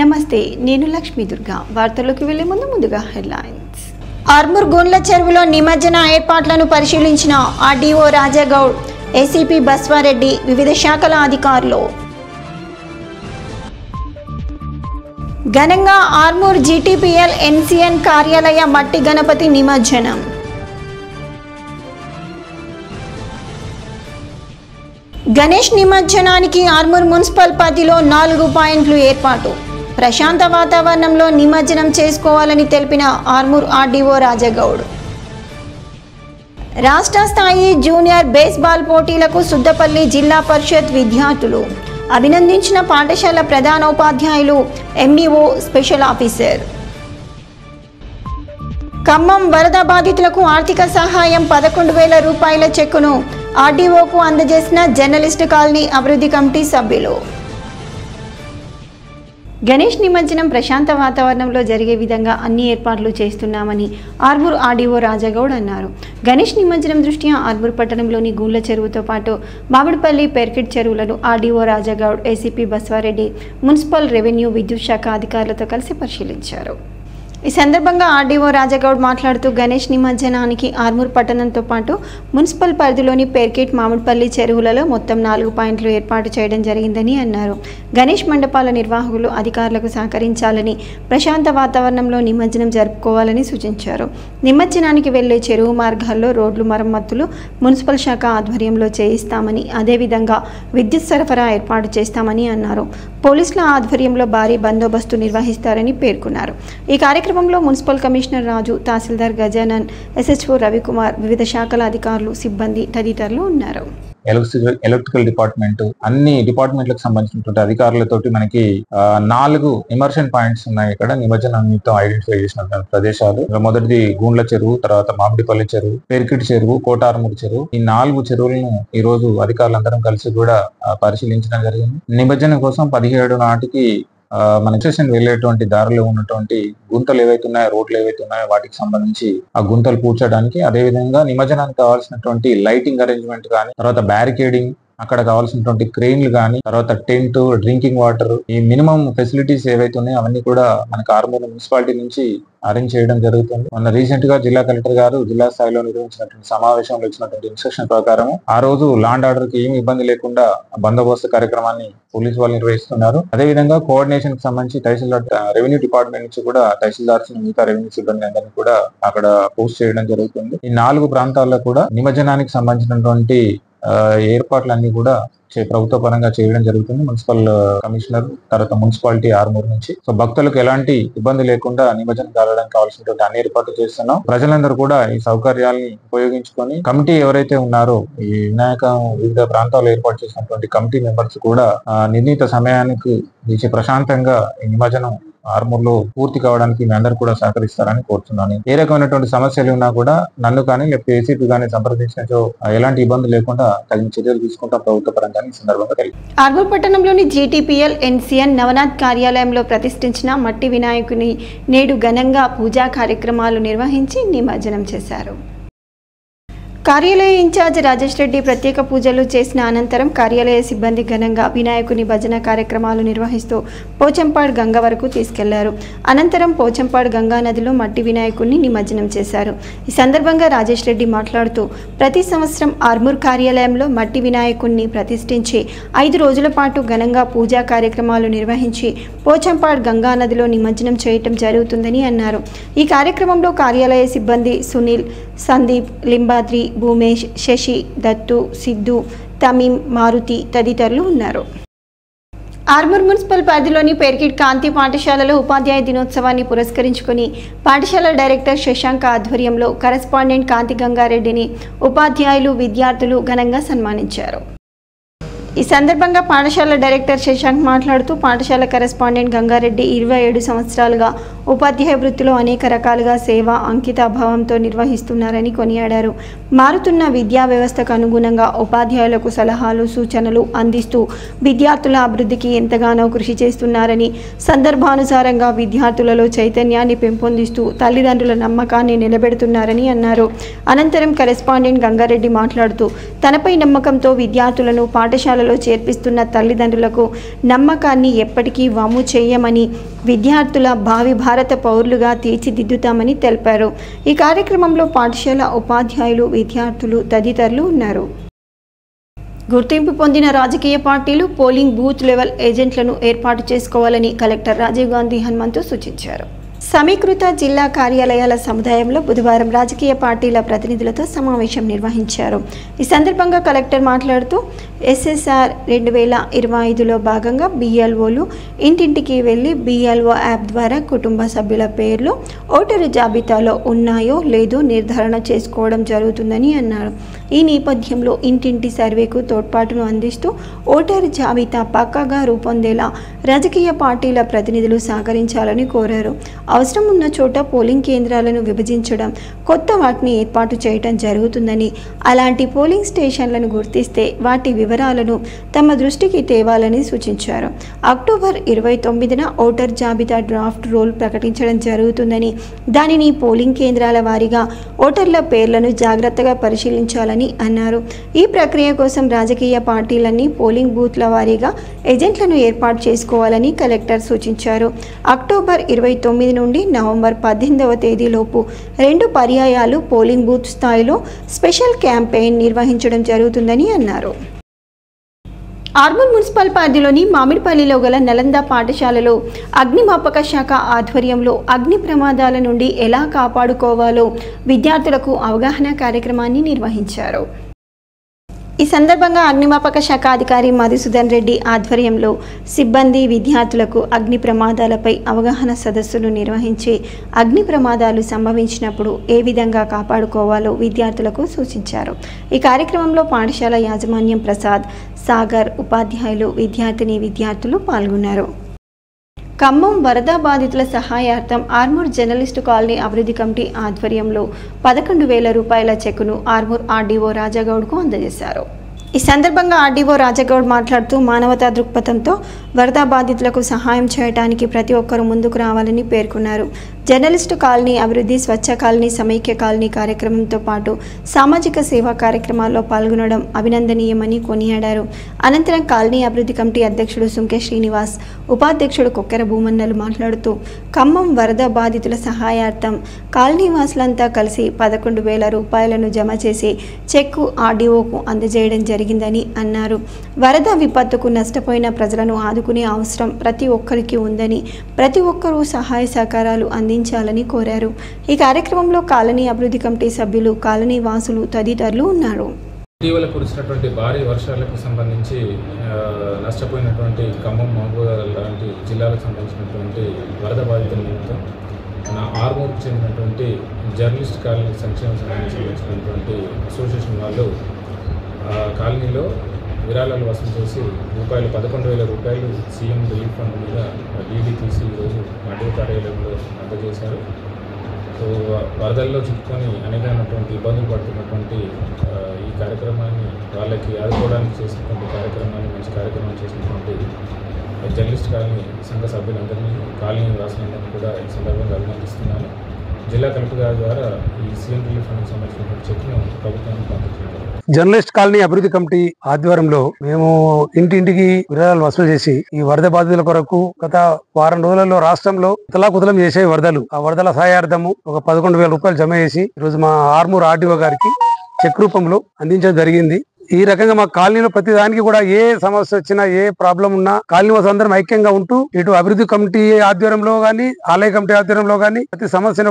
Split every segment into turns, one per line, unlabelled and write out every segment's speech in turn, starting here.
నమస్తే, నేను లక్ష్మీ దుర్గా. వార్తల్లోకి వెళ్లే ముందుగా హెడ్లైన్స్. ఆర్మూర్ గోన్ల చెరువులో నిమజ్జన ఏర్పాట్లను పరిశీలించిన ఆర్డీఓ రాజాగౌడ్, ఏసీపీ బస్వారెడ్డి, వివిధ శాఖల అధికారులు. ఘనంగా ఆర్మూర్ జీటీపీఎల్ ఎన్సీఎన్ కార్యాలయ మట్టి గణపతి నిమజ్జనం. గణేష్ నిమజ్జనానికి ఆర్మూర్ మున్సిపల్ పరిధిలో 4 పాయింట్లు ఏర్పాటు. ప్రశాంత వాతావరణంలో నిమజ్జనం చేసుకోవాలని తెలిపిన ఆర్మూర్ ఆర్డీఓ రాజాగౌడ్. రాష్ట్ర స్థాయి జూనియర్ బేస్బాల్ పోటీలకు సుద్దపల్లి జిల్లా పరిషత్ విద్యార్థులు. అభినందించిన పాఠశాల ప్రధానోపాధ్యాయులు, ఎంఈఓ, స్పెషల్ ఆఫీసర్. ఖమ్మం వరద బాధితులకు ఆర్థిక సహాయం 11,000 రూపాయల చెక్కును ఆర్డీఓకు అందజేసిన జర్నలిస్టు కాలనీ అభివృద్ధి కమిటీ సభ్యులు. గణేష్ నిమజ్జనం ప్రశాంత వాతావరణంలో జరిగే విధంగా అన్ని ఏర్పాట్లు చేస్తున్నామని ఆర్మూర్ ఆర్డీఓ రాజాగౌడ్ అన్నారు. గణేష్ నిమజ్జనం దృష్ట్యా ఆర్మూర్ పట్టణంలోని గూండ్ల చెరువుతో పాటు మామిడిపల్లి, పెర్కిట్ చెరువులను RDO Raja Goud, ACP Baswareddy, municipal, revenue, విద్యుత్ శాఖ అధికారులతో కలిసి పరిశీలించారు. ఈ సందర్భంగా ఆర్డీఓ రాజాగౌడ్ మాట్లాడుతూ గణేష్ నిమజ్జనానికి ఆర్మూర్ పట్టణంతో పాటు మున్సిపల్ పరిధిలోని పెర్కిట్, మామిడిపల్లి చెరువులలో మొత్తం 4 పాయింట్లు ఏర్పాటు చేయడం జరిగిందని అన్నారు. గణేష్ మండపాల నిర్వాహకులు అధికారులకు సహకరించాలని, ప్రశాంత వాతావరణంలో నిమజ్జనం జరుపుకోవాలని సూచించారు. నిమజ్జనానికి వెళ్లే చెరువు మార్గాల్లో రోడ్లు మరమ్మతులు మున్సిపల్ శాఖ ఆధ్వర్యంలో చేయిస్తామని, అదేవిధంగా విద్యుత్ సరఫరా ఏర్పాటు చేస్తామని అన్నారు. పోలీసుల ఆధ్వర్యంలో భారీ బందోబస్తు నిర్వహిస్తారని పేర్కొన్నారు. ఈ కార్యక్రమంలో మున్సిపల్ కమిషనర్ రాజు, తహసీల్దార్ గజానన్, ఎస్హెచ్ఓ రవికుమార్, వివిధ శాఖల అధికారులు, సిబ్బంది తదితరులు ఉన్నారు.
ఎలక్ట్రికల్ డిపార్ట్మెంట్, అన్ని డిపార్ట్మెంట్లకు సంబంధించినటువంటి అధికారులతోటి మనకి 4 ఇమర్షన్ పాయింట్స్ ఉన్నాయి. ఇక్కడ నిమజ్జనం నిమిత్తం ఐడెంటిఫై చేసిన ప్రదేశాలు. మొదటిది గూండ్ల చెరువు, తర్వాత మామిడిపల్లి చెరువు, పెర్కిట్ చెరువు, కోటార్మూర్ చెరువు. ఈ 4 చెరువులను ఈ రోజు అధికారులందరం కలిసి కూడా పరిశీలించడం జరిగింది. నిమజ్జనం కోసం 17 నాటికి మన స్టేషన్ వెళ్ళేటువంటి దారిలో ఉన్నటువంటి గుంతలు ఏవైతే ఉన్నాయో, రోడ్లు ఏవైతే ఉన్నాయో వాటికి సంబంధించి ఆ గుంతలు పూడ్చడానికి, అదేవిధంగా నిమజ్జనానికి కావాల్సినటువంటి లైటింగ్ అరేంజ్మెంట్ కానీ, తర్వాత బ్యారికేడింగ్, అక్కడ కావాల్సినటువంటి క్రెయిన్లు కానీ, తర్వాత టెంట్, డ్రింకింగ్ వాటర్, ఈ మినిమం ఫెసిలిటీస్ ఏవైతే ఉన్నాయో అవన్నీ కూడా మనకు ఆర్మూర్ మున్సిపాలిటీ నుంచి అరేంజ్ చేయడం జరుగుతుంది. మొన్న రీసెంట్ గా జిల్లా కలెక్టర్ గారు జిల్లా స్థాయిలో నిర్వహించినటువంటి సమావేశంలో ఇచ్చినటువంటి ఇన్స్ట్రక్షన్ ప్రకారం ఆ రోజు లాండ్ ఆర్డర్ కి ఏమి ఇబ్బంది లేకుండా బందోబస్తు కార్యక్రమాన్ని పోలీసు వాళ్ళు నిర్వహిస్తున్నారు. అదేవిధంగా కోఆర్డినేషన్ కి సంబంధించి తహసీల్దార్, రెవెన్యూ డిపార్ట్మెంట్ నుంచి కూడా తహసీల్దార్స్, మిగతా రెవెన్యూ సిబ్బంది అందరినీ కూడా అక్కడ పోస్ట్ చేయడం జరుగుతుంది. ఈ 4 ప్రాంతాల్లో కూడా నిమజ్జనానికి సంబంధించినటువంటి ఏర్పాట్లన్నీ కూడా ప్రభుత్వ పరంగా చేయడం జరుగుతుంది. మున్సిపల్ కమిషనర్, తర్వాత మున్సిపాలిటీ ఆర్మూర్ నుంచి. సో భక్తులకు ఎలాంటి ఇబ్బంది లేకుండా నిమజ్జనం కావడానికి కావాల్సినటువంటి అన్ని ఏర్పాట్లు చేస్తున్నాం. ప్రజలందరూ కూడా ఈ సౌకర్యాలని ఉపయోగించుకొని, కమిటీ ఎవరైతే ఉన్నారో ఈ వినాయక వివిధ ప్రాంతాల్లో ఏర్పాటు చేసినటువంటి కమిటీ మెంబర్స్ కూడా నిర్ణీత సమయానికి ప్రశాంతంగా ఈ నిమజ్జనం ఆర్మూర్ లో పూర్తి కావడానికి మీ అందరూ కూడా సహకరిస్తారని కోరుతున్నాను. ఏ రకమైనటువంటి సమస్యలు ఉన్నా కూడా నన్ను కానీ లేకపోతే ఏసీపీ కానీ సంప్రదించినచో ఎలాంటి ఇబ్బంది లేకుండా తగిన చర్యలు తీసుకుంటాం ప్రభుత్వ పరంగా ఈ సందర్భంగా తెలియదు.
ఆర్మూర్ పట్టణంలోని జీటీపీఎల్ ఎన్సీఎన్ నవనాథ్ కార్యాలయంలో ప్రతిష్ఠించిన మట్టి వినాయకుని నేడు ఘనంగా పూజా కార్యక్రమాలు నిర్వహించి నిమజ్జనం చేశారు. కార్యాలయ ఇన్ఛార్జ్ రాజేష్ రెడ్డి ప్రత్యేక పూజలు చేసిన అనంతరం కార్యాలయ సిబ్బంది ఘనంగా వినాయకుని భజన కార్యక్రమాలు నిర్వహిస్తూ పోచంపాడ్ గంగ వరకు తీసుకెళ్లారు. అనంతరం పోచంపాడ్ గంగా నదిలో మట్టి వినాయకుడిని నిమజ్జనం చేశారు. ఈ సందర్భంగా రాజేష్ రెడ్డి మాట్లాడుతూ ప్రతి సంవత్సరం ఆర్మూర్ కార్యాలయంలో మట్టి వినాయకుడిని ప్రతిష్ఠించి 5 రోజుల పాటు ఘనంగా పూజా కార్యక్రమాలు నిర్వహించి పోచంపాడ్ గంగా నదిలో నిమజ్జనం చేయటం జరుగుతుందని అన్నారు. ఈ కార్యక్రమంలో కార్యాలయ సిబ్బంది సునీల్, సందీప్, లింబాద్రి, భూమేష్, శశి, దత్తు, సిద్ధు, తమీం, మారుతి తదితరులు ఉన్నారు. ఆర్మూర్ మున్సిపల్ పరిధిలోని పెర్కిట్ కాంతి పాఠశాలలో ఉపాధ్యాయ దినోత్సవాన్ని పురస్కరించుకుని పాఠశాల డైరెక్టర్ శశాంక్ ఆధ్వర్యంలో కరెస్పాండెంట్ కాంతి గంగారెడ్డిని ఉపాధ్యాయులు, విద్యార్థులు ఘనంగా సన్మానించారు. ఈ సందర్భంగా పాఠశాల డైరెక్టర్ శశాంక్ మాట్లాడుతూ పాఠశాల కరెస్పాండెంట్ గంగారెడ్డి 27 సంవత్సరాలుగా ఉపాధ్యాయ వృత్తిలో అనేక రకాలుగా సేవ అంకితాభావంతో నిర్వహిస్తున్నారని కొనియాడారు. మారుతున్న విద్యా వ్యవస్థకు అనుగుణంగా ఉపాధ్యాయులకు సలహాలు సూచనలు అందిస్తూ విద్యార్థుల అభివృద్ధికి ఎంతగానో కృషి చేస్తున్నారని, సందర్భానుసారంగా విద్యార్థులలో చైతన్యాన్ని పెంపొందిస్తూ తల్లిదండ్రుల నమ్మకాన్ని నిలబెడుతున్నారని అన్నారు. అనంతరం కరెస్పాండెంట్ గంగారెడ్డి మాట్లాడుతూ తనపై నమ్మకంతో విద్యార్థులను పాఠశాలలో చేర్పిస్తున్న తల్లిదండ్రులకు నమ్మకాన్ని ఎప్పటికీ వమ్ము చేయమని, విద్యార్థుల భావి భారత పౌరులుగా తీర్చిదిద్దుతామని తెలిపారు. ఈ కార్యక్రమంలో పాఠశాల ఉపాధ్యాయులు, విద్యార్థులు తదితరులు ఉన్నారు. గుర్తింపు పొందిన రాజకీయ పార్టీలు పోలింగ్ బూత్ లెవెల్ ఏజెంట్లను ఏర్పాటు చేసుకోవాలని కలెక్టర్ రాజీవ్ గాంధీ హనుమంతు సూచించారు. సమీకృత జిల్లా కార్యాలయాల సముదాయంలో బుధవారం రాజకీయ పార్టీల ప్రతినిధులతో సమావేశం నిర్వహించారు. ఈ సందర్భంగా కలెక్టర్ మాట్లాడుతూ SSR 2025లో భాగంగా BLOలు ఇంటింటికి వెళ్లి BLO యాప్ ద్వారా కుటుంబ సభ్యుల పేర్లు ఓటరు జాబితాలో ఉన్నాయో లేదో నిర్ధారణ చేసుకోవడం జరుగుతుందని అన్నారు. ఈ నేపథ్యంలో ఇంటింటి సర్వేకు తోడ్పాటును అందిస్తూ ఓటరు జాబితా పక్కాగా రూపొందేలా రాజకీయ పార్టీల ప్రతినిధులు సహకరించాలని కోరారు. అవసరం ఉన్న చోట పోలింగ్ కేంద్రాలను విభజించడం, కొత్త వాటిని ఏర్పాటు చేయడం జరుగుతుందని, అలాంటి పోలింగ్ స్టేషన్లను గుర్తిస్తే వాటి వివరాలను తమ దృష్టికి తేవాలని సూచించారు. అక్టోబర్ 29న ఓటర్ జాబితా డ్రాఫ్ట్ రోల్ ప్రకటించడం జరుగుతుందని, దానిని పోలింగ్ కేంద్రాల వారీగా ఓటర్ల పేర్లను జాగ్రత్తగా పరిశీలించాలని అన్నారు. ఈ ప్రక్రియ కోసం రాజకీయ పార్టీలన్నీ పోలింగ్ బూత్ల వారీగా ఏజెంట్లను ఏర్పాటు చేసుకోవాలని కలెక్టర్ సూచించారు. అక్టోబర్ 29 నుండి నవంబర్ 18వ తేదీలోపు 2 పర్యాయాలు పోలింగ్ బూత్ స్థాయిలో స్పెషల్ క్యాంపెయిన్ నిర్వహించడం జరుగుతుందని అన్నారు. ఆర్మూర్ మున్సిపల్ పరిధిలోని మామిడిపల్లిలో గల నలంద పాఠశాలలో అగ్నిమాపక శాఖ ఆధ్వర్యంలో అగ్ని ప్రమాదాల నుండి ఎలా కాపాడుకోవాలో విద్యార్థులకు అవగాహన కార్యక్రమాన్ని నిర్వహించారు. ఈ సందర్భంగా అగ్నిమాపక శాఖ అధికారి మధుసూదన్ రెడ్డి ఆధ్వర్యంలో సిబ్బంది విద్యార్థులకు అగ్ని ప్రమాదాలపై అవగాహన సదస్సులు నిర్వహించి అగ్ని ప్రమాదాలు సంభవించినప్పుడు ఏ విధంగా కాపాడుకోవాలో విద్యార్థులకు సూచించారు. ఈ కార్యక్రమంలో పాఠశాల యాజమాన్యం ప్రసాద్, సాగర్, ఉపాధ్యాయులు, విద్యార్థులు పాల్గొన్నారు. ఖమ్మం వరద బాధితుల సహాయార్థం ఆర్మూర్ జర్నలిస్టు కాలనీ అభివృద్ధి కమిటీ ఆధ్వర్యంలో 11,000 రూపాయల చెక్కును ఆర్మూర్ RDO రాజాగౌడ్కు అందజేశారు. ఈ సందర్భంగా RDO రాజాగౌడ్ మాట్లాడుతూ మానవతా దృక్పథంతో వరద బాధితులకు సహాయం చేయడానికి ప్రతి ఒక్కరూ ముందుకు రావాలని పేర్కొన్నారు. జర్నలిస్టు కాలనీ అభివృద్ధి, స్వచ్ఛ కాలనీ, సమైక్య కాలనీ కార్యక్రమంతో పాటు సామాజిక సేవా కార్యక్రమాల్లో పాల్గొనడం అభినందనీయమని కొనియాడారు. అనంతరం కాలనీ అభివృద్ధి కమిటీ అధ్యక్షుడు సుంకే శ్రీనివాస్, ఉపాధ్యక్షుడు కొక్కెర భూమన్నలు మాట్లాడుతూ ఖమ్మం వరద బాధితుల సహాయార్థం కాలనీ వాసులంతా కలిసి 11,000 రూపాయలను జమ చేసి చెక్కు RDOకు అందజేయడం జరిగిందని అన్నారు. వరద విపత్తుకు నష్టపోయిన ప్రజలను ఆదుకునే అవసరం ప్రతి ఒక్కరికి ఉందని, ప్రతి ఒక్కరూ సహాయ సహకారాలు అందించాలని కోరారు. ఈ కార్యక్రమంలో కాలనీ అభివృద్ధి కమిటీ సభ్యులు, కాలనీ వాసులు తదితరులు ఉన్నారు.
ఇటీవల కురిసినటువంటి భారీ వర్షాలకు సంబంధించి నష్టపోయినటువంటి ఖమ్మం, మహబూబాబాద్ లాంటి జిల్లాలకు సంబంధించినటువంటి వరద బాధితుల నిమిత్తం మన ఆర్మూర్కి చెందినటువంటి జర్నలిస్ట్ కాలనీ సంక్షేమ సంఘానికి సంబంధించినటువంటి అసోసియేషన్ వాళ్ళు కాలనీలో విరాళాలు వసూలు చేసి 11,000 రూపాయలు సీఎం రిలీఫ్ ఫండ్ మీద డీడీ తీసి ఈరోజు RDO కార్యాలయంలో అందజేశారు. సో వరదల్లో చిక్కుకొని అనేకమైనటువంటి ఇబ్బందులు పడుతున్నటువంటి ఈ కార్యక్రమాన్ని వాళ్ళకి ఆదుకోవడానికి చేసినటువంటి కార్యక్రమాన్ని, మంచి కార్యక్రమం చేసినటువంటి జర్నలిస్ట్ కాలనీ సంఘ సభ్యులందరినీ, కాలనీ వాసులందరినీ కూడా ఈ సందర్భంగా అభినందిస్తున్నాను. జిల్లా కలెక్టర్ గారి ద్వారా ఈ సీఎం రిలీఫ్ ఫండ్కి సంబంధించినటువంటి చెక్ను ప్రభుత్వానికి పంపించారు.
జర్నలిస్ట్ కాలనీ అభివృద్ధి కమిటీ ఆధ్వర్యంలో మేము ఇంటింటికి విరాళాలు వసూలు చేసి ఈ వరద బాధితుల కొరకు గత వారం రోజులలో రాష్ట్రంలో కుతలం చేసే వరదలు, ఆ వరదల సహాయార్థము ఒక 11,000 రూపాయలు జమ చేసి ఈరోజు మా ఆర్మూర్ RDO గారికి చెక్ రూపంలో అందించడం జరిగింది. ఈ రకంగా మా కాలనీలో ప్రతి దానికి కూడా ఏ సమస్య వచ్చినా, ఏ ప్రాబ్లం ఉన్నా కాలనీ అందరం ఐక్యంగా ఉంటూ ఇటు అభివృద్ధి కమిటీ ఆధ్వర్యంలో గానీ, ఆలయ కమిటీ ఆధ్వర్యంలో గానీ ప్రతి సమస్యను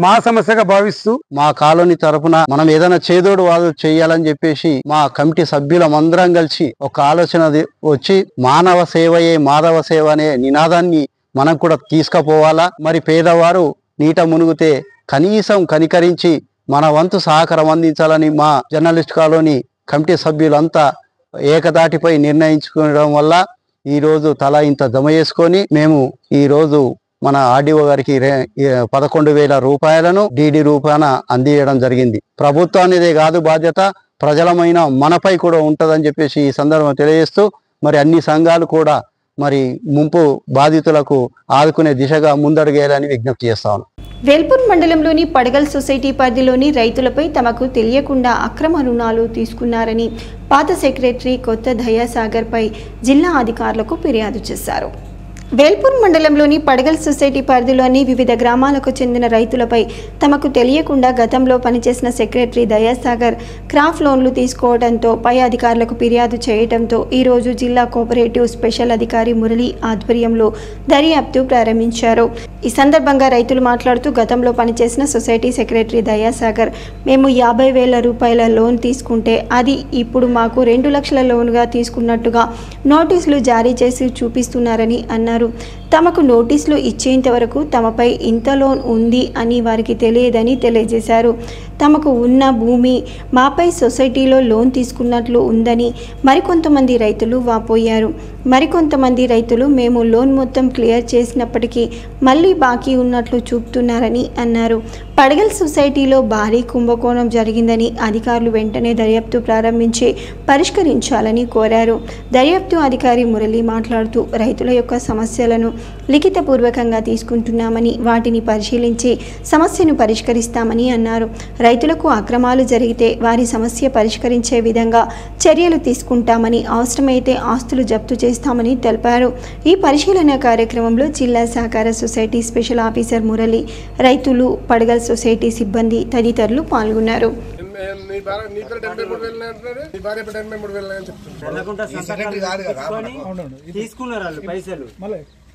మా సమస్యగా భావిస్తూ
మా కాలనీ తరఫున మనం ఏదైనా చేదోడు వాదు చేయాలని చెప్పేసి మా కమిటీ సభ్యులం అందరం కలిసి ఒక ఆలోచన వచ్చి మానవ సేవయే మాధవ సేవ అనే నినాదాన్ని మనం కూడా తీసుకుపోవాలా. మరి పేదవారు నీట మునిగితే కనీసం కనికరించి మన వంతు సహకారం అందించాలని మా జర్నలిస్ట్ కాలనీ కమిటీ సభ్యులంతా ఏకదాటిపై నిర్ణయించుకోవడం వల్ల ఈరోజు తలా ఇంత జమ చేసుకొని మేము ఈరోజు మన ఆర్డీఓ గారికి 11,000 రూపాయలను డీడీ రూపాన అందించడం జరిగింది. ప్రభుత్వానిదే కాదు బాధ్యత, ప్రజలమైన మనపై కూడా ఉంటుందని చెప్పేసి ఈ సందర్భంగా తెలియజేస్తూ మరి అన్ని సంఘాలు కూడా మరి ముంపు బాధితులకు ఆదుకునే దిశగా ముందడుగేయాలని విజ్ఞప్తి చేస్తాను.
వేల్పూర్ మండలంలోని పడగల్ సొసైటీ పరిధిలోని రైతులపై తమకు తెలియకుండా అక్రమ రుణాలు తీసుకున్నారని పాత సెక్రటరీ కొత్త దయాసాగర్పై జిల్లా అధికారులకు ఫిర్యాదు చేశారు. వేల్పూర్ మండలంలోని పడగల్ సొసైటీ పరిధిలోని వివిధ గ్రామాలకు చెందిన రైతులపై తమకు తెలియకుండా గతంలో పనిచేసిన సెక్రటరీ దయాసాగర్ క్రాప్ లోన్లు తీసుకోవడంతో పై అధికారులకు ఫిర్యాదు చేయడంతో ఈరోజు జిల్లా కోఆపరేటివ్ స్పెషల్ అధికారి మురళి ఆధ్వర్యంలో దర్యాప్తు ప్రారంభించారు. ఈ సందర్భంగా రైతులు మాట్లాడుతూ గతంలో పనిచేసిన సొసైటీ సెక్రటరీ దయాసాగర్ మేము 50,000 రూపాయల లోన్ తీసుకుంటే అది ఇప్పుడు మాకు 2 లక్షల లోన్గా తీసుకున్నట్టుగా నోటీసులు జారీ చేసి చూపిస్తున్నారని అన్నారు. తమకు నోటీసులు ఇచ్చేంత వరకు తమపై ఇంత లోన్ ఉంది అని వారికి తెలియదని తెలియజేశారు. తమకు ఉన్న భూమి మాపై సొసైటీలో లోన్ తీసుకున్నట్లు ఉందని మరికొంతమంది రైతులు వాపోయారు. మరికొంతమంది రైతులు మేము లోన్ మొత్తం క్లియర్ చేసినప్పటికీ మళ్ళీ బాకీ ఉన్నట్లు చూపుతున్నారని అన్నారు. పడగల్ సొసైటీలో భారీ కుంభకోణం జరిగిందని అధికారులు వెంటనే దర్యాప్తు ప్రారంభించి పరిష్కరించాలని కోరారు. దర్యాప్తు అధికారి మురళి మాట్లాడుతూ రైతుల యొక్క సమస్యలను లిఖితపూర్వకంగా తీసుకుంటున్నామని వాటిని పరిశీలించి సమస్యను పరిష్కరిస్తామని అన్నారు. రైతులకు అక్రమాలు జరిగితే వారి సమస్య పరిష్కరించే విధంగా చర్యలు తీసుకుంటామని అవసరమైతే ఆస్తులు జప్తు చేస్తామని తెలిపారు. ఈ పరిశీలన కార్యక్రమంలో జిల్లా సహకార సొసైటీ స్పెషల్ ఆఫీసర్ మురళి, రైతులు, పడగల్ సొసైటీ సిబ్బంది తదితరులు పాల్గొన్నారు.
తీసుకున్నారు వాళ్ళు పైసలు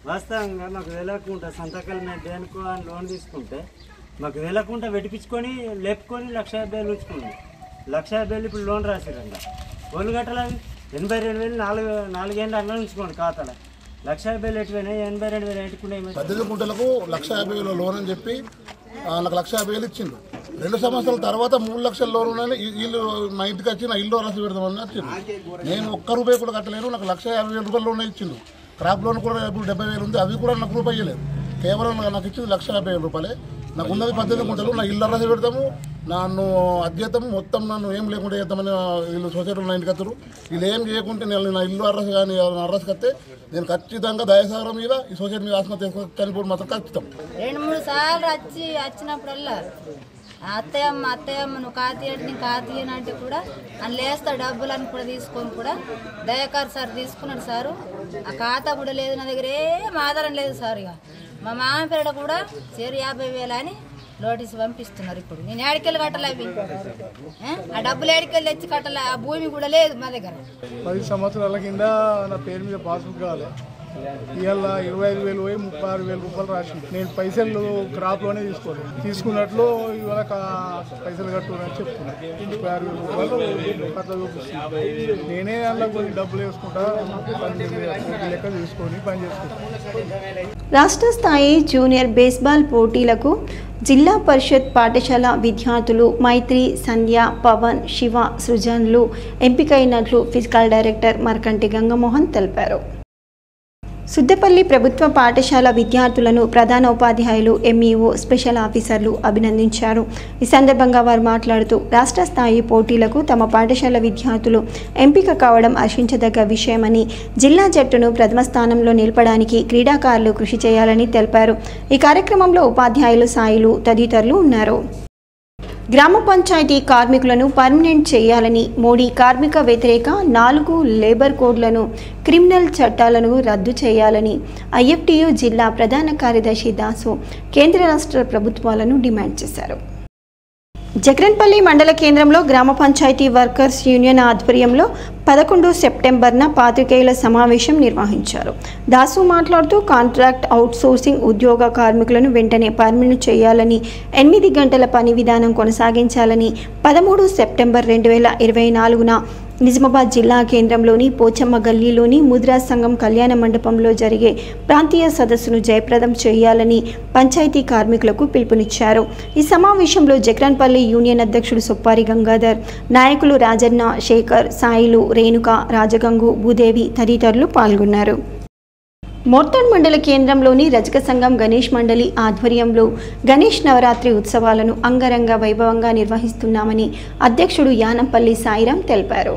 వాస్తవంగా మాకు వెళ్ళకుండా సంతకాలు మేము దేనికో అని లోన్ తీసుకుంటే మాకు వెళ్ళకుండా వెటిపించుకొని లేపుకొని 1,50,000 ఉంచుకున్నాం. 1,50,000 ఇప్పుడు లోన్ రాసిరంట. వాళ్ళు కట్టాలి 82,000 4 అన్న ఉంచుకోండి ఖాతాలో. 1,50,000 ఎటువైనాయి 82,000 ఎట్టుకున్నాయి.
18 గుంటలకు 1,50,000 లోన్ అని చెప్పి నాకు 1,50,000 ఇచ్చిండు. 2 సంవత్సరాల తర్వాత 3 లక్షల లోన్ ఉన్నాయని వీళ్ళు మా ఇంటికి వచ్చి నా ఇల్లు రాసి పెడదామని వచ్చిండు. నేను ₹1 కూడా కట్టలేను. నాకు 1,50,000 రూపాయల లోన్ ఇచ్చిండు. క్రాప్ లోన్ కూడా ఇప్పుడు 70,000 ఉంది. అవి కూడా నాకు రూపాయి ఇవ్వలేదు. కేవలం నాకు ఇచ్చింది 1,50,000 రూపాయలే. నాకు ఉన్నది 18 గుంటలు. నా ఇల్లు రాసి పెడతాము, నన్ను అధ్యతం మొత్తం నన్ను ఏం లేకుండా చేద్దామని వీళ్ళు సొసైటీలో నా ఇంటికి వస్తారు. వీళ్ళు ఏం చేయకుంటే నేను నా ఇల్లు అర్రస్ కానీ అర్రస్ కస్తే నేను ఖచ్చితంగా దయాసాగరం మీద ఈ సొసైటీ మీద ఆత్మహత్య చనిపోవడం మాత్రం ఖచ్చితం.
2-3 సార్లు వచ్చినప్పుడల్లా అత్తయ్యమ్మ నువ్వు కాతీయండి నేను కాతీయనంటే కూడా అని లేస్తా డబ్బులని కూడా తీసుకొని కూడా దయాకర్ సార్ తీసుకున్నాడు. సారు ఆ ఖాతా కూడా లేదు నా దగ్గర, ఏం ఆధారం లేదు సార్. ఇక మా మామ పేడ కూడా 50,000 అని నోటీసు పంపిస్తున్నారు. ఇప్పుడు నేను ఏడికెళ్ళి కట్టాలి, అవి ఆ డబ్బులు ఏడికెళ్ళి తెచ్చి కట్టాలి. ఆ భూమి కూడా లేదు మా దగ్గర.
10 సంవత్సరాల కింద నా పేరు మీద పాస్బుక్ కావాలి. ఇవాళ 25,000 పోయి 36,000 రూపాయలు రాసింది. నేను పైసలు క్రాప్ లోనే తీసుకున్నట్లు ఇవాళ పైసలు కట్టుకుని చెప్తున్నా. 36,000 రూపాయలు కథ చూపిస్తుంది. నేనే అందులో కొన్ని డబ్బులు వేసుకుంటా, లెక్క తీసుకొని పని చేసుకుంటా.
రాష్ట్ర స్థాయి జూనియర్ బేస్బాల్ పోటీలకు జిల్లా పరిషత్ పాఠశాల విద్యార్థులు మైత్రి, సంధ్య, పవన్, శివ, సృజన్లు ఎంపికైనట్లు ఫిజికల్ డైరెక్టర్ మర్కంటి గంగమోహన్ తెలిపారు. సుద్దపల్లి ప్రభుత్వ పాఠశాల విద్యార్థులను ప్రధాన ఉపాధ్యాయులు, ఎంఈఓ, స్పెషల్ ఆఫీసర్లు అభినందించారు. ఈ సందర్భంగా వారు మాట్లాడుతూ రాష్ట్ర స్థాయి పోటీలకు తమ పాఠశాల విద్యార్థులు ఎంపిక కావడం హర్షించదగ్గ విషయమని, జిల్లా జట్టును ప్రథమ స్థానంలో నిలపడానికి క్రీడాకారులు కృషి చేయాలని తెలిపారు. ఈ కార్యక్రమంలో ఉపాధ్యాయులు, సాయిలు తదితరులు ఉన్నారు. గ్రామ పంచాయతీ కార్మికులను పర్మనెంట్ చేయాలని, మోడీ కార్మిక వ్యతిరేక 4 లేబర్ కోడ్లను, క్రిమినల్ చట్టాలను రద్దు చేయాలని ఐఎఫ్టియు జిల్లా ప్రధాన కార్యదర్శి దాసు కేంద్ర రాష్ట్ర ప్రభుత్వాలను డిమాండ్ చేశారు. జగరన్పల్లి మండల కేంద్రంలో గ్రామ పంచాయతీ వర్కర్స్ యూనియన్ ఆధ్వర్యంలో 11 సెప్టెంబర్న పాత్రికేయుల సమావేశం నిర్వహించారు. దాసు మాట్లాడుతూ కాంట్రాక్ట్ అవుట్సోర్సింగ్ ఉద్యోగ కార్మికులను వెంటనే పర్మనెంట్ చేయాలని, 8 గంటల పని విధానం కొనసాగించాలని 13 సెప్టెంబర్ 2024న నిజామాబాద్ జిల్లా కేంద్రంలోని పోచమ్మ గల్లీలోని ముద్రా సంఘం కళ్యాణ మండపంలో జరిగే ప్రాంతీయ సదస్సును జయప్రదం చేయాలని పంచాయతీ కార్మికులకు పిలుపునిచ్చారు. ఈ సమావేశంలో జగరన్పల్లి యూనియన్ అధ్యక్షుడు సొప్పారి గంగాధర్, నాయకులు రాజన్న, శేఖర్, సాయిలు, రేణుక, రాజగంగు, భూదేవి తదితరులు పాల్గొన్నారు. మోర్తాడ్ మండల కేంద్రంలోని రజక సంఘం గణేష్ మండలి ఆధ్వర్యంలో గణేష్ నవరాత్రి ఉత్సవాలను అంగరంగ వైభవంగా నిర్వహిస్తున్నామని అధ్యక్షుడు యానంపల్లి సాయిరాం తెలిపారు.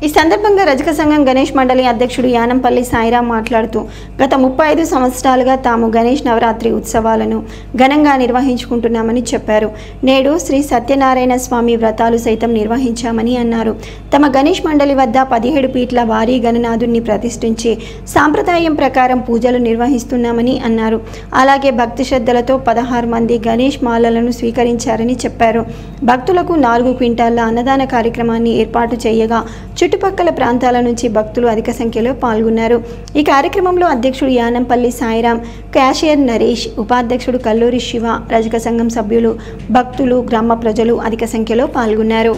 ఈ సందర్భంగా రజక సంఘం గణేష్ మండలి అధ్యక్షుడు యానంపల్లి సాయిరాం మాట్లాడుతూ గత 35 సంవత్సరాలుగా తాము గణేష్ నవరాత్రి ఉత్సవాలను ఘనంగా నిర్వహించుకుంటున్నామని చెప్పారు. నేడు శ్రీ సత్యనారాయణ స్వామి వ్రతాలు సైతం నిర్వహించామని అన్నారు. తమ గణేష్ మండలి వద్ద 17 పీట్ల భారీ గణనాథుడిని ప్రతిష్ఠించి సాంప్రదాయం ప్రకారం పూజలు నిర్వహిస్తున్నామని అన్నారు. అలాగే భక్తి శ్రద్ధలతో 16 మంది గణేష్ మాలలను స్వీకరించారని చెప్పారు. భక్తులకు 4 క్వింటాళ్ల అన్నదాన కార్యక్రమాన్ని ఏర్పాటు చేయగా చుట్టుపక్కల ప్రాంతాల నుంచి భక్తులు అధిక సంఖ్యలో పాల్గొన్నారు. ఈ కార్యక్రమంలో అధ్యక్షుడు యానంపల్లి సాయిరాం, క్యాషియర్ నరేష్, ఉపాధ్యక్షుడు కల్లూరి శివ, రజక సంఘం సభ్యులు, భక్తులు, గ్రామ ప్రజలు అధిక సంఖ్యలో పాల్గొన్నారు.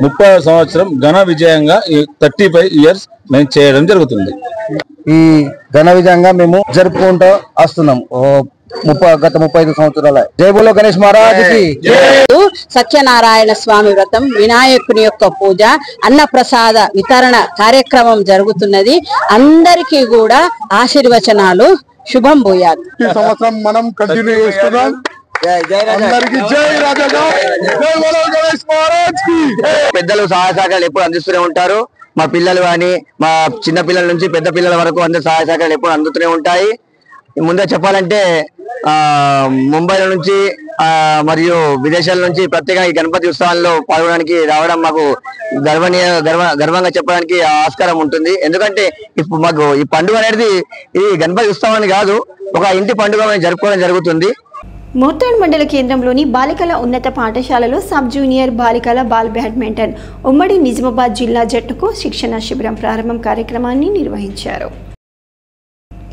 30వ సంవత్సరం ఘన విజయంగా 35 ఇయర్స్ మేము చేయడం జరుగుతుంది.
ఈ ఘన విజయంగా మేము జరుపుకుంటూ వస్తున్నాం గత 35 సంవత్సరాల. జై బోలో గణేష్ మహారాజ్కి.
సత్యనారాయణ స్వామి వ్రతం, వినాయకుని యొక్క పూజ, అన్నప్రసాద వితరణ కార్యక్రమం జరుగుతున్నది. అందరికీ కూడా ఆశీర్వచనాలు, శుభం భూయాత్.
ఈ సంవత్సరం మనం కంటిన్యూ చేస్తున్నాం.
పెద్దలు సహాయ సహకారాలు ఎప్పుడు అందిస్తూనే ఉంటారు. మా పిల్లలు కానీ మా చిన్న పిల్లల నుంచి పెద్ద పిల్లల వరకు అందరు సహాయ సహకారాలు ఎప్పుడు అందుతూనే ఉంటాయి. ముందే చెప్పాలంటే ముంబైలో నుంచి మరియు విదేశాల నుంచి ప్రత్యేకంగా ఈ గణపతి ఉత్సవాల్లో పాల్గొనడానికి రావడం మాకు గర్వంగా చెప్పడానికి ఆస్కారం ఉంటుంది. ఎందుకంటే ఇప్పుడు మాకు ఈ పండుగ అనేది ఈ గణపతి ఉత్సవాన్ని కాదు, ఒక ఇంటి పండుగ జరుపుకోవడం జరుగుతుంది.
మోర్తాడ్ మండల కేంద్రంలోని బాలికల ఉన్నత పాఠశాలలో సబ్ జూనియర్ బాలికల బాల్ బ్యాడ్మింటన్ ఉమ్మడి నిజామాబాద్ జిల్లా జట్టుకు శిక్షణ శిబిరం ప్రారంభం కార్యక్రమాన్ని నిర్వహించారు.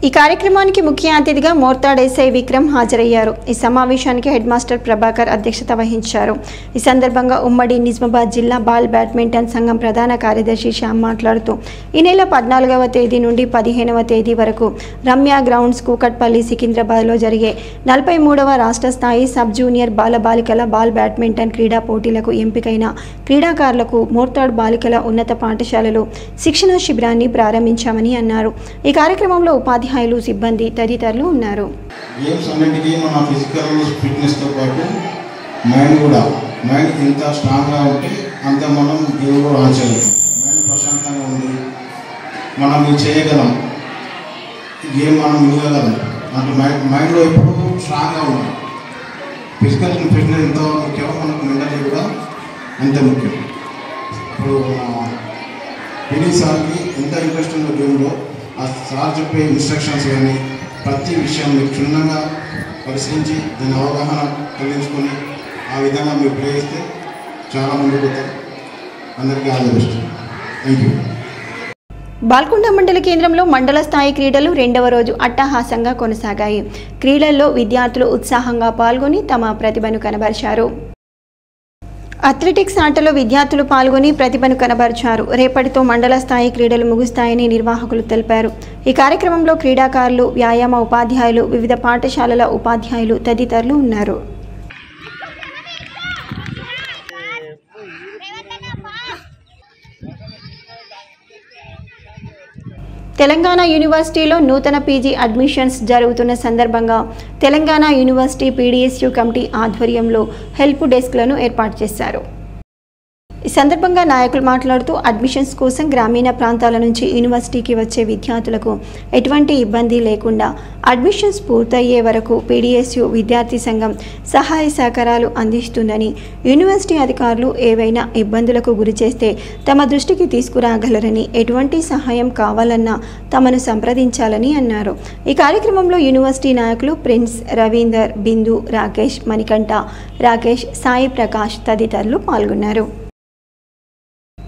ఈ కార్యక్రమానికి ముఖ్య అతిథిగా మోర్తాడ్ ఎస్ఐ విక్రమ్ హాజరయ్యారు. ఈ సమావేశానికి హెడ్ మాస్టర్ ప్రభాకర్ అధ్యక్షత వహించారు. ఈ సందర్భంగా ఉమ్మడి నిజామాబాద్ జిల్లా బాల్ బ్యాడ్మింటన్ సంఘం ప్రధాన కార్యదర్శి శ్యామ్ మాట్లాడుతూ ఈ నెల 14వ తేదీ నుండి 15వ తేదీ వరకు రమ్య గ్రౌండ్స్ కూకట్పల్లి సికింద్రాబాద్లో జరిగే 43వ రాష్ట్ర స్థాయి సబ్ జూనియర్ బాలబాలికల బాల్ బ్యాడ్మింటన్ క్రీడా పోటీలకు ఎంపికైన క్రీడాకారులకు మోర్తాడ్ బాలికల ఉన్నత పాఠశాలలో శిక్షణ శిబిరాన్ని ప్రారంభించామని అన్నారు. ఈ కార్యక్రమంలో ఉపాధ్యాయులు, సిబ్బంది తదితరులు ఉన్నారు.
గేమ్స్ అన్నింటికీ మన ఫిజికల్ ఫిట్నెస్తో పాటు మైండ్ ఎంత స్ట్రాంగ్గా ఉంటే అంత మనం గేమ్ కూడా ఆన్ చేయగలం. మైండ్ ప్రశాంతంగా ఉంది, మనం ఇది చేయగలం, గేమ్ మనం ఇవ్వగలం అంటే మైండ్లో ఎప్పుడు స్ట్రాంగ్గా ఉండాలి. ఫిజికల్ ఫిట్నెస్ ఎంత ముఖ్యమో మనకు మెంటలీ కూడా అంత ముఖ్యం. ఇప్పుడు పిడి సార్కి ఎంత ఇంట్రెస్ట్ ఉందో గేమ్లో, ఆ సార్ చెప్పే ఇన్స్ట్రక్షన్స్ కానీ ప్రతి విషయం మీరు క్షుణ్ణంగా పరిశీలించి దాని అవగాహన కలిగించుకొని ఆ విధంగా మీరు ప్లే చేస్తే చాలా ముందుకు పోతారు. అందరికీ all the best. Thank you.
Balkonda మండల కేంద్రంలో మండల స్థాయి క్రీడలు 2వ రోజు అట్టహాసంగా కొనసాగాయి. క్రీడల్లో విద్యార్థులు ఉత్సాహంగా పాల్గొని తమ ప్రతిభను కనబరిచారు. అథ్లెటిక్స్ ఆటలో విద్యార్థులు పాల్గొని ప్రతిభను కనబరిచారు. రేపటితో మండల స్థాయి క్రీడలు ముగుస్తాయని నిర్వాహకులు తెలిపారు. ఈ కార్యక్రమంలో క్రీడాకారులు, వ్యాయామ ఉపాధ్యాయులు, వివిధ పాఠశాలల ఉపాధ్యాయులు తదితరులు ఉన్నారు. తెలంగాణ యూనివర్సిటీలో నూతన పీజీ అడ్మిషన్స్ జరుగుతున్న సందర్భంగా తెలంగాణ యూనివర్సిటీ పీడీఎస్యూ కమిటీ ఆధ్వర్యంలో హెల్ప్ డెస్క్లను ఏర్పాటు చేశారు. ఈ సందర్భంగా నాయకులు మాట్లాడుతూ అడ్మిషన్స్ కోసం గ్రామీణ ప్రాంతాల నుంచి యూనివర్సిటీకి వచ్చే విద్యార్థులకు ఎటువంటి ఇబ్బంది లేకుండా అడ్మిషన్స్ పూర్తయ్యే వరకు పీడీఎస్యూ విద్యార్థి సంఘం సహాయ సహకారాలు అందిస్తుందని, యూనివర్సిటీ అధికారులు ఏవైనా ఇబ్బందులకు గురిచేస్తే తమ దృష్టికి తీసుకురాగలరని, ఎటువంటి సహాయం కావాలన్నా తమను సంప్రదించాలని అన్నారు. ఈ కార్యక్రమంలో యూనివర్సిటీ నాయకులు ప్రిన్స్, రవీందర్, బిందు, రాకేష్, మణికంఠ, రాకేష్, సాయి ప్రకాష్ తదితరులు పాల్గొన్నారు.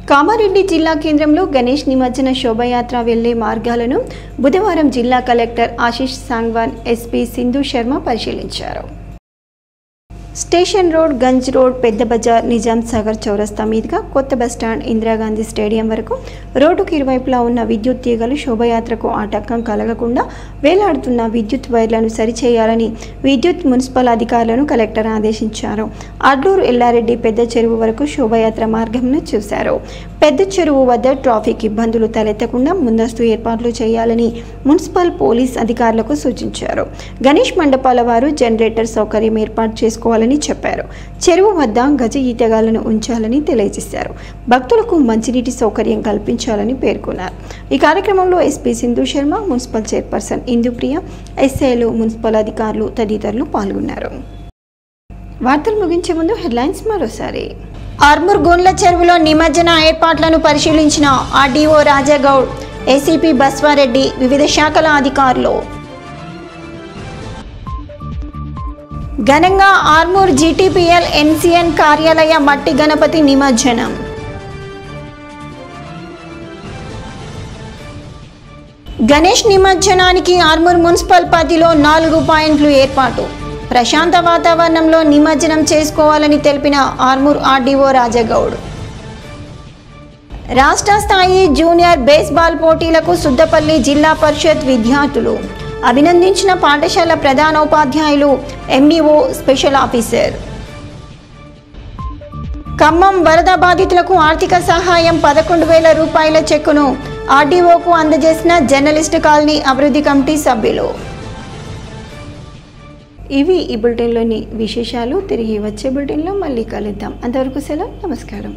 కామారెడ్డి జిల్లా కేంద్రంలో గణేష్ నిమజ్జన శోభయాత్ర వెళ్లే మార్గాలను బుధవారం జిల్లా కలెక్టర్ ఆశీష్ సాంగ్వాన్, ఎస్పీ సింధు శర్మ పరిశీలించారు. స్టేషన్ రోడ్, గంజ్ రోడ్, పెద్ద బజార్, నిజాం సాగర్ చౌరస్తా మీదుగా కొత్త బస్టాండ్, ఇందిరాగాంధీ స్టేడియం వరకు రోడ్డుకు ఇరువైపులా ఉన్న విద్యుత్ తీగలు శోభయాత్రకు ఆటంకం కలగకుండా వేలాడుతున్న విద్యుత్ వైర్లను సరిచేయాలని విద్యుత్, మున్సిపల్ అధికారులను కలెక్టర్ ఆదేశించారు. అడ్లూరు, ఎల్లారెడ్డి, పెద్ద చెరువు వరకు శోభయాత్ర మార్గంను చూశారు. పెద్ద చెరువు వద్ద ట్రాఫిక్ ఇబ్బందులు తలెత్తకుండా ముందస్తు ఏర్పాట్లు చేయాలని మున్సిపల్ పోలీస్ అధికారులకు సూచించారు. గణేష్ మండపాల వారు జనరేటర్ సౌకర్యం ఏర్పాటు చేసుకోవాలని చెప్పారు. చెరువు వద్ద గజ ఈతగాళ్లను ఉంచాలని తెలియజేశారు. భక్తులకు మంచినీటి సౌకర్యం కల్పించాలని పేర్కొన్నారు. ఈ కార్యక్రమంలో SP Sindhu Sharma, municipal chairperson Indupriya, ఎస్ఐలు, మున్సిపల్ అధికారులు తదితరులు పాల్గొన్నారు. వార్తలు ముగించే ముందు హెడ్లైన్స్ మరోసారి. ఆర్మూర్ గూండ్ల చెరువులో నిమజ్జన ఏర్పాట్లను పరిశీలించిన ఆర్డీఓ రాజాగౌడ్, ఏసీపీ బస్వారెడ్డి, వివిధ శాఖల అధికారులు. ఘనంగా ఆర్మూర్ జీటీపీఎల్ ఎన్సీఎన్ కార్యాలయ మట్టి గణపతి నిమజ్జనం. గణేష్ నిమజ్జనానికి ఆర్మూర్ మున్సిపల్ పరిధిలో 4 పాయింట్లు ఏర్పాటు. ప్రశాంత వాతావరణంలో నిమజ్జనం చేసుకోవాలని తెలిపిన ఆర్మూర్ ఆర్డీఓ రాజాగౌడ్. రాష్ట్ర స్థాయి జూనియర్ బేస్బాల్ పోటీలకు సుద్దపల్లి జిల్లా పరిషత్ విద్యార్థులు. అభినందించిన పాఠశాల ప్రధానోపాధ్యాయులు, ఎంఈఓ, స్పెషల్ ఆఫీసర్. ఖమ్మం వరద బాధితులకు ఆర్థిక సహాయం 11,000 రూపాయల చెక్కును ఆర్డీఓకు అందజేసిన జర్నలిస్ట్ కాలనీ అభివృద్ధి కమిటీ సభ్యులు. ఇవి ఈ బులెటిన్లోని విశేషాలు. తిరిగి వచ్చే బులెటిన్లో మళ్ళీ కలుద్దాం. అంతవరకు సెలవు. నమస్కారం.